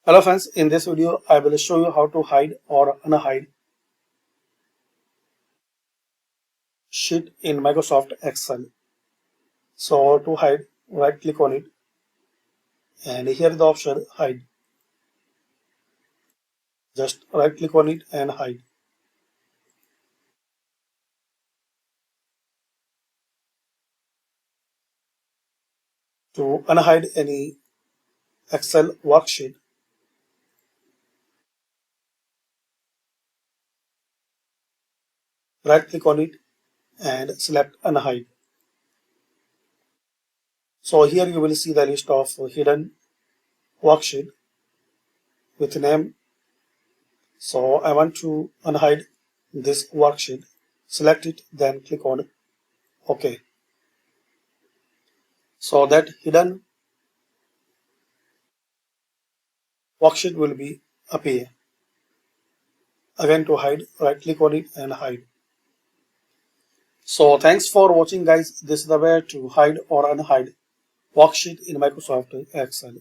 Hello friends, in this video I will show you how to hide or unhide sheet in Microsoft Excel. So to hide, right click on it and here is the option hide. Just right click on it and hide. To unhide any Excel worksheet, right click on it and select unhide. So here you will see the list of hidden worksheet with name. So I want to unhide this worksheet. Select it, then click on OK. So that hidden worksheet will be appear. Again to hide, right click on it and hide. So thanks for watching guys. This is the way to hide or unhide worksheet in Microsoft Excel.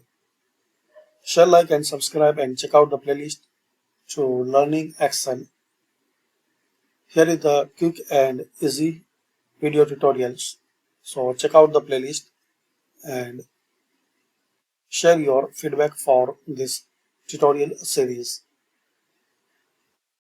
Share, like and subscribe and check out the playlist to learning Excel. Here is the quick and easy video tutorials. So check out the playlist and share your feedback for this tutorial series.